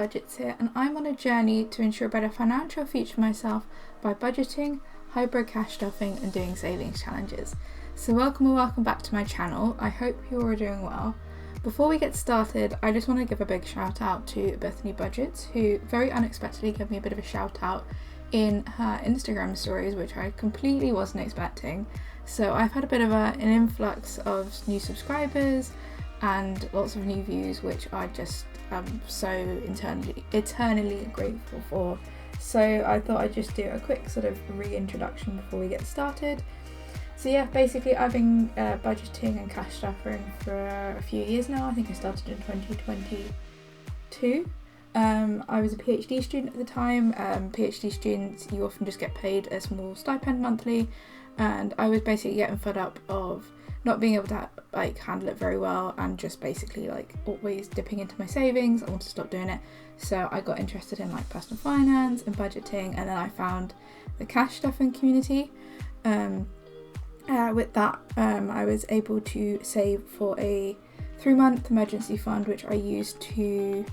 Budgets here, and I'm on a journey to ensure a better financial future for myself by budgeting, hybrid cash stuffing and doing savings challenges. So welcome back to my channel. I hope you're all doing well. Before we get started, I just want to give a big shout out to Bethany Budgets, who very unexpectedly gave me a bit of a shout out in her Instagram stories, which I completely wasn't expecting. So I've had a bit of an influx of new subscribers and lots of new views, which I just am so eternally grateful for. So I thought I'd just do a quick sort of reintroduction before we get started. So yeah, basically I've been budgeting and cash stuffing for a few years now. I think I started in 2022. I was a PhD student at the time. PhD students, you often just get paid a small stipend monthly, and I was basically getting fed up of not being able to handle it very well and just basically always dipping into my savings. I wanted to stop doing it, so I got interested in personal finance and budgeting, and then I found the cash stuffing community. With that, I was able to save for a 3-month emergency fund, which I used to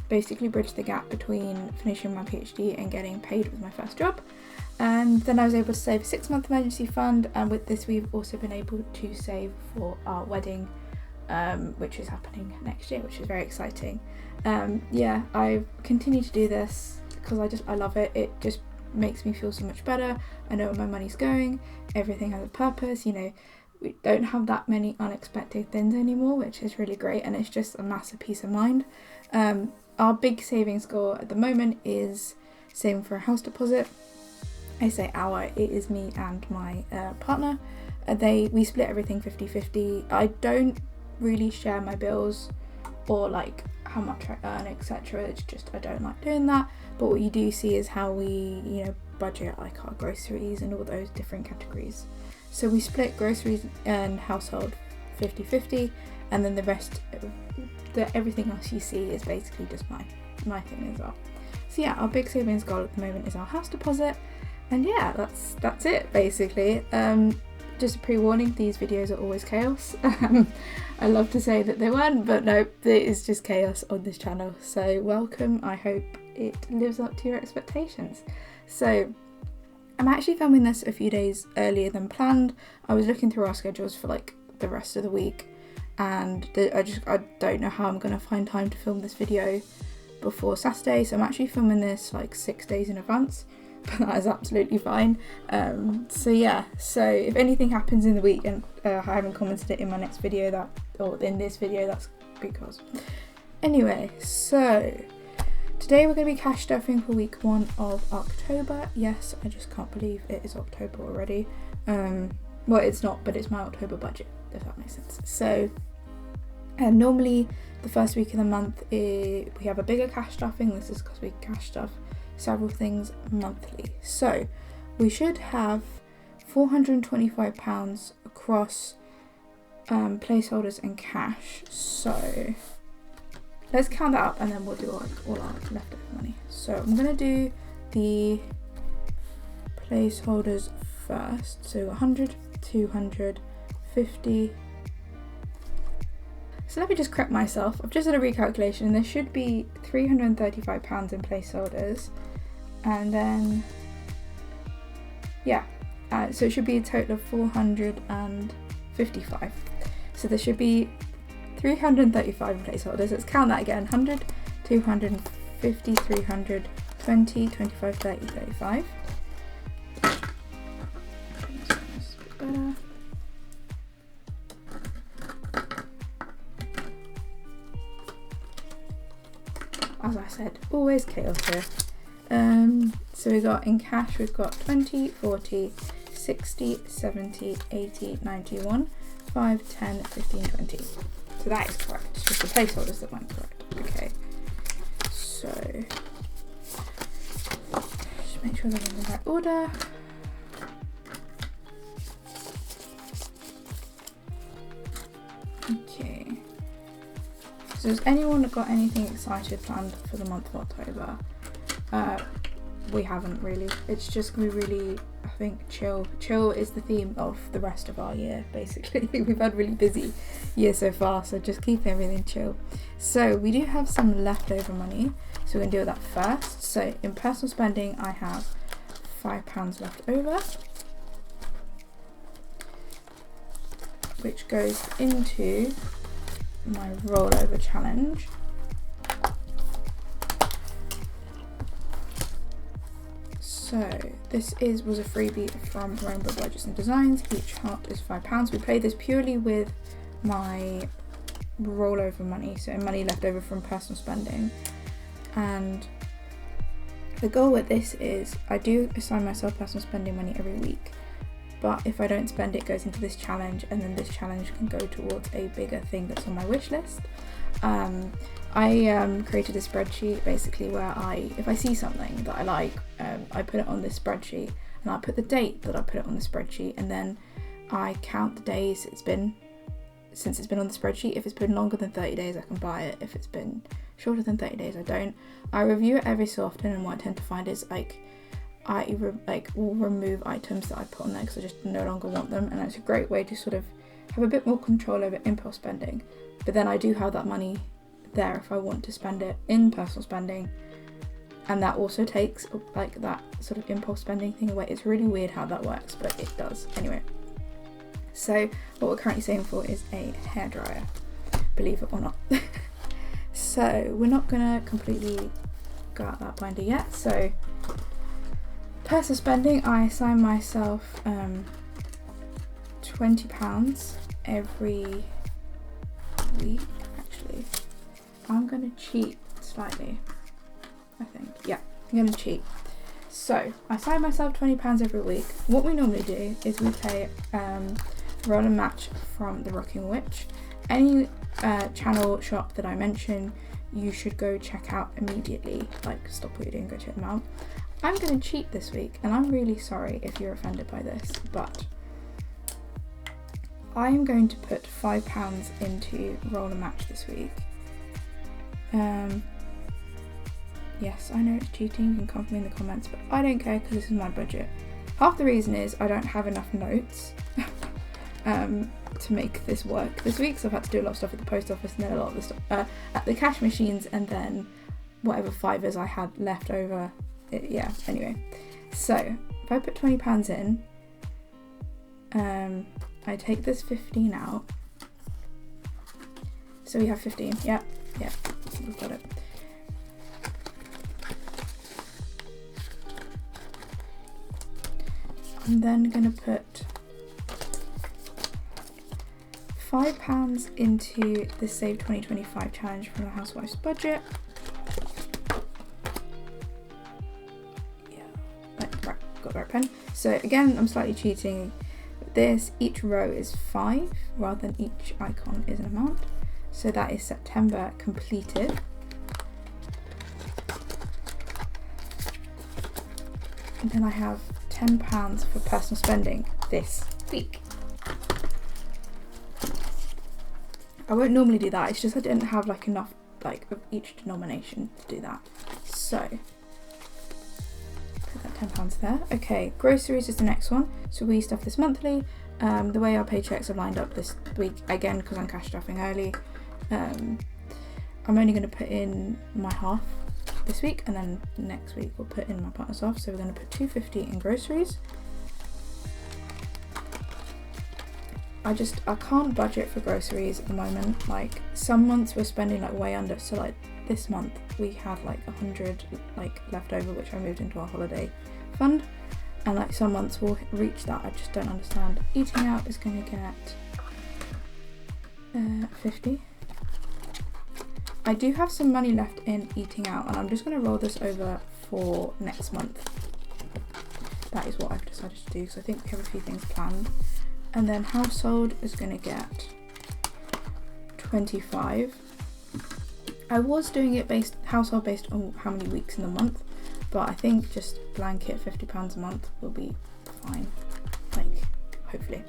basically bridge the gap between finishing my PhD and getting paid with my first job. And then I was able to save a 6-month emergency fund, and with this we've also been able to save for our wedding, which is happening next year, which is very exciting. I've continued to do this because I love it. It just makes me feel so much better. I know where my money's going, everything has a purpose, we don't have that many unexpected things anymore, which is really great, and it's just a massive peace of mind. Our big savings goal at the moment is saving for a house deposit. I say our, it is me and my partner. We split everything 50-50. I don't really share my bills or how much I earn, etc. It's just I don't like doing that. But what you do see is how we budget our groceries and all those different categories. So we split groceries and household 50-50, and then the rest, everything else you see is basically just my thing as well. So yeah, our big savings goal at the moment is our house deposit. And yeah, that's it basically. Just a pre-warning, these videos are always chaos. I love to say that they weren't, but no, it is just chaos on this channel. So welcome, I hope it lives up to your expectations. So I'm actually filming this a few days earlier than planned. I was looking through our schedules for the rest of the week, and I don't know how I'm going to find time to film this video before Saturday. So I'm actually filming this 6 days in advance. But that is absolutely fine. So if anything happens in the week and I haven't commented it in my next video or in this video, that's because. Anyway, so today we're going to be cash stuffing for week 1 of October. Yes, I just can't believe it is October already. Well, it's not, but it's my October budget, if that makes sense. So normally the first week of the month we have a bigger cash stuffing. This is because we cash stuff several things monthly. So we should have £425 across placeholders and cash. So let's count that up and then we'll do all our leftover money. So I'm going to do the placeholders first. So 100, 200, 50. So let me just correct myself. I've just done a recalculation. There should be £335 in placeholders, and then so it should be a total of 455. So there should be 335 in placeholders. Let's count that again. 100, 250, 300, 20, 25, 30, 35. Better. As I said, always chaos here. So we got in cash, we've got 20, 40, 60, 70, 80, 91, 5, 10, 15, 20. So that is correct. It's just the placeholders that weren't correct. Okay. So just make sure they're in the right order. Okay. So has anyone got anything excited planned for the month of October? We haven't really. It's just going to be really think chill is the theme of the rest of our year, basically. We've had a really busy year so far, so just keep everything chill. So we do have some leftover money, so we're going to deal with that first. So in personal spending, I have £5 left over, which goes into my rollover challenge. So this was a freebie from Rainbow Budgets and Designs. Each heart is £5. We play this purely with my rollover money, so money left over from personal spending. And the goal with this is I do assign myself personal spending money every week, but if I don't spend it, goes into this challenge, and then this challenge can go towards a bigger thing that's on my wish list. I created a spreadsheet basically where if I see something that I like, I put it on this spreadsheet, and I put the date that I put it on the spreadsheet, and then I count the days it's been since it's been on the spreadsheet. If it's been longer than 30 days, I can buy it. If it's been shorter than 30 days, I don't. I review it every so often, and what I tend to find is I will remove items that I put on there because I just no longer want them, and it's a great way to sort of have a bit more control over impulse spending. But then I do have that money there if I want to spend it in personal spending, and that also takes like that sort of impulse spending thing away. It's really weird how that works, but it does anyway. So what we're currently saving for is a hairdryer, believe it or not. So we're not gonna completely go out that binder yet. So personal spending, I assign myself £20 every week. Actually, I'm gonna cheat slightly, I think. Yeah, I'm gonna cheat. So I assign myself £20 every week. What we normally do is we play roll and match from the Rocking Witch. Any channel shop that I mention, you should go check out immediately. Like, stop what you're doing, go check them out. I'm going to cheat this week, and I'm really sorry if you're offended by this, but I am going to put £5 into roll and match this week. Yes, I know it's cheating, you can comment me in the comments, but I don't care because this is my budget. Half the reason is I don't have enough notes to make this work this week, so I've had to do a lot of stuff at the post office, and then a lot of the stuff at the cash machines, and then whatever fivers I had left over. Yeah, anyway. So if I put £20 in, I take this 15 out. So we have 15. Yeah, we've got it. I'm then gonna put £5 into the Save 2025 challenge from the Housewife's Budget. Right, got the right pen. So again, I'm slightly cheating. This, each row is 5 rather than each icon is an amount. So that is September completed. And then I have £10 for personal spending this week. I won't normally do that, it's just I didn't have like enough like of each denomination to do that. So put that £10 there. Okay, groceries is the next one. So we stuff this monthly. The way our paychecks are lined up this week, again because I'm cash stuffing early, I'm only going to put in my half this week, and then next week we'll put in my partner's half. So we're going to put £2.50 in groceries. I can't budget for groceries at the moment. Like, some months we're spending like way under. So like this month we have like 100 like left over, which I moved into our holiday fund, and like some months we'll reach that. I just don't understand. Eating out is going to get 50. I do have some money left in eating out, and I'm just going to roll this over for next month. That is what I've decided to do, because I think we have a few things planned. And then household is going to get 25. I was doing it household based on how many weeks in the month, but I think just blanket £50 a month will be fine, like, hopefully.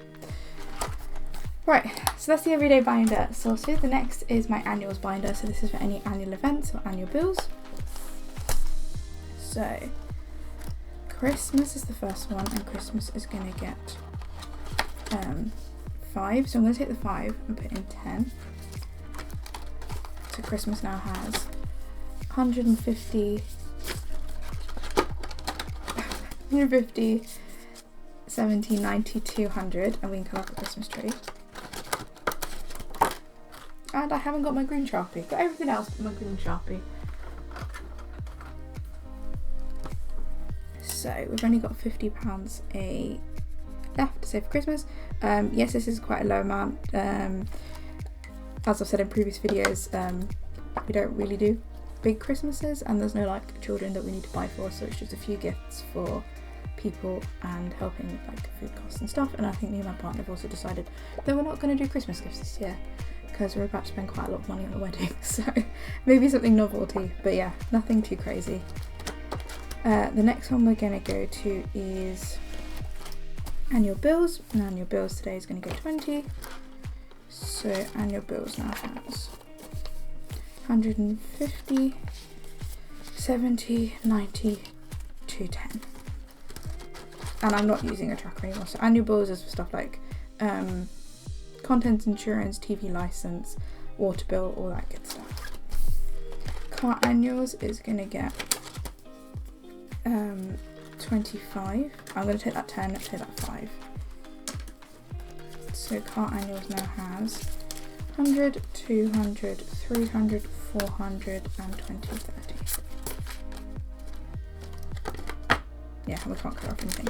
Right, so that's the everyday binder sorted. The next is my annuals binder. So this is for any annual events or annual bills. So Christmas is the first one, and Christmas is going to get 5. So I'm going to take the 5 and put in 10. So Christmas now has 150, 70, 90, 200, and we can cut off the Christmas tree. And I haven't got my green Sharpie. Got everything else but my green Sharpie. So we've only got £50 left to save for Christmas. Yes, this is quite a low amount. As I've said in previous videos, we don't really do big Christmases, and there's no like children that we need to buy for, so it's just a few gifts for people and helping with like food costs and stuff. And I think me and my partner have also decided that we're not going to do Christmas gifts this year because we're about to spend quite a lot of money on a wedding, so maybe something novelty, but yeah, nothing too crazy. The next one we're going to go to is annual bills, and annual bills today is going to go 20. So annual bills now has 150, 70, 90, 210. And I'm not using a tracker anymore. So annual bills is for stuff like contents insurance, TV license, water bill, all that good stuff. Car annuals is going to get 25. I'm going to take that 10, take that 5. So car annuals now has 100, 200, 300, 400 and 20, 30. Yeah, we can't cut off anything.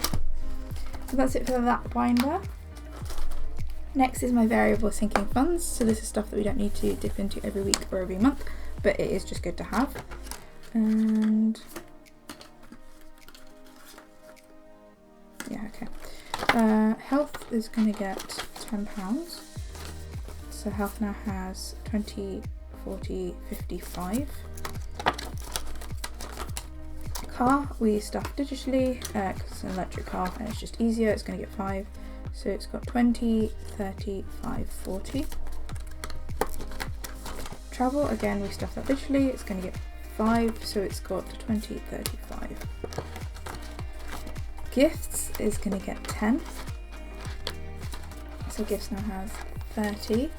So that's it for that binder. Next is my variable sinking funds. So this is stuff that we don't need to dip into every week or every month, but it is just good to have. And yeah, okay. Health is going to get £10. So health now has 20, 40, 55. Car, we stuff digitally because it's an electric car and it's just easier. It's going to get 5. So it's got 20, 30, 5, 40. Travel, again, we stuff that digitally. It's going to get 5. So it's got 20, 35. Gifts is going to get 10. So gifts now has 30.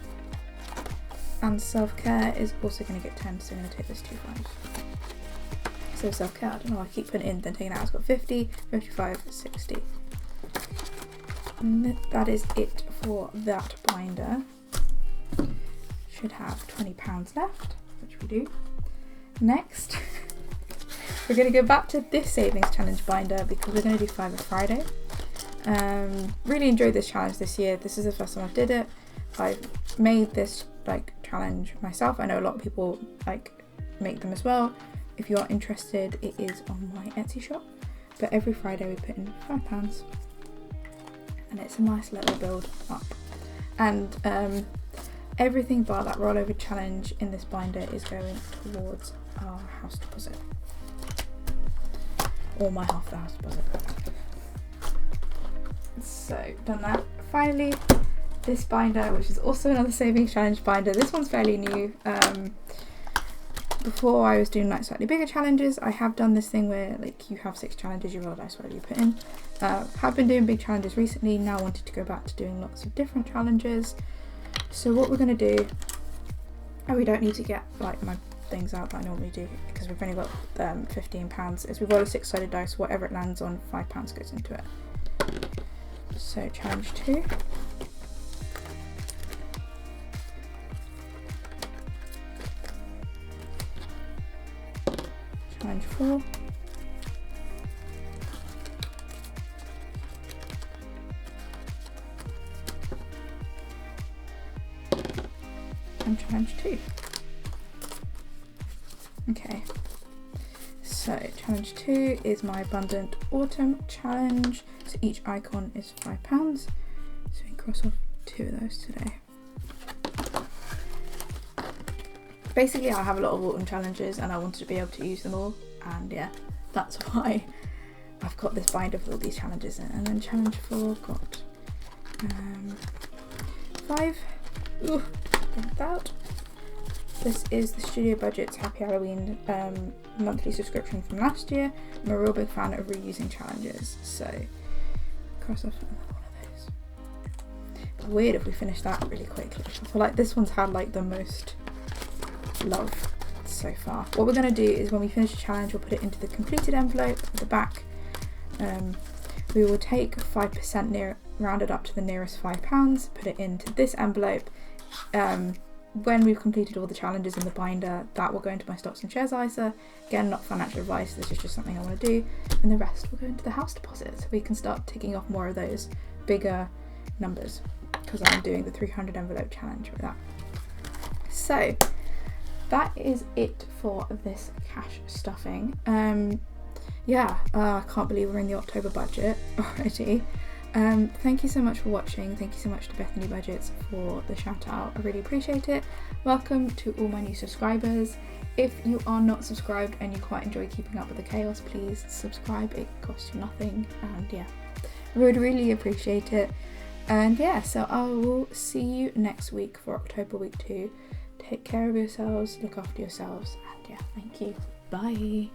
And self-care is also going to get 10, so I'm going to take this to 5. So self-care, I don't know, I keep putting in then taking out. It's got 50, 55, 60. And that is it for that binder. Should have £20 left, which we do. Next, we're going to go back to this savings challenge binder because we're going to do Fiver Friday. Really enjoyed this challenge this year. This is the first time I did it. I've made this like challenge myself. I know a lot of people like make them as well. If you are interested, it is on my Etsy shop. But every Friday we put in £5, and it's a nice little build up. And everything bar that rollover challenge in this binder is going towards our house deposit, or my half the house deposit. So done that. Finally, this binder, which is also another savings challenge binder. This one's fairly new. Before I was doing like slightly bigger challenges. I have done this thing where like you have 6 challenges, you roll dice whatever you put in. Have been doing big challenges recently, now wanted to go back to doing lots of different challenges. So what we're going to do, and we don't need to get like my things out that I normally do because we've only got £15, is we roll a 6-sided dice, whatever it lands on, £5 goes into it. So challenge 2. Challenge 4. And challenge 2. Okay, so challenge 2 is my Abundant Autumn challenge. So each icon is £5. So we can cross off 2 of those today. Basically, I have a lot of autumn challenges and I wanted to be able to use them all, and yeah, that's why I've got this binder with all these challenges in. And then challenge 4 got 5. Ooh, get that out. This is the Studio Budgets Happy Halloween monthly subscription from last year. I'm a real big fan of reusing challenges, so cross off another one of those. It's weird if we finish that really quickly. I feel like this one's had like the most love so far. What we're going to do is when we finish a challenge, we'll put it into the completed envelope at the back. We will take 5% rounded up to the nearest £5, put it into this envelope. When we've completed all the challenges in the binder, that will go into my stocks and shares ISA. Again, not financial advice, this is just something I want to do. And the rest will go into the house deposit, so we can start ticking off more of those bigger numbers, because I'm doing the 300 envelope challenge with that. So that is it for this cash stuffing. I can't believe we're in the October budget already. Thank you so much for watching. Thank you so much to Bethany Budgets for the shout out. I really appreciate it. Welcome to all my new subscribers. If you are not subscribed and you quite enjoy keeping up with the chaos, please subscribe. It costs you nothing, and yeah, I would really appreciate it. And yeah, so I will see you next week for October week 2. Take care of yourselves, look after yourselves, and yeah, thank you. Bye.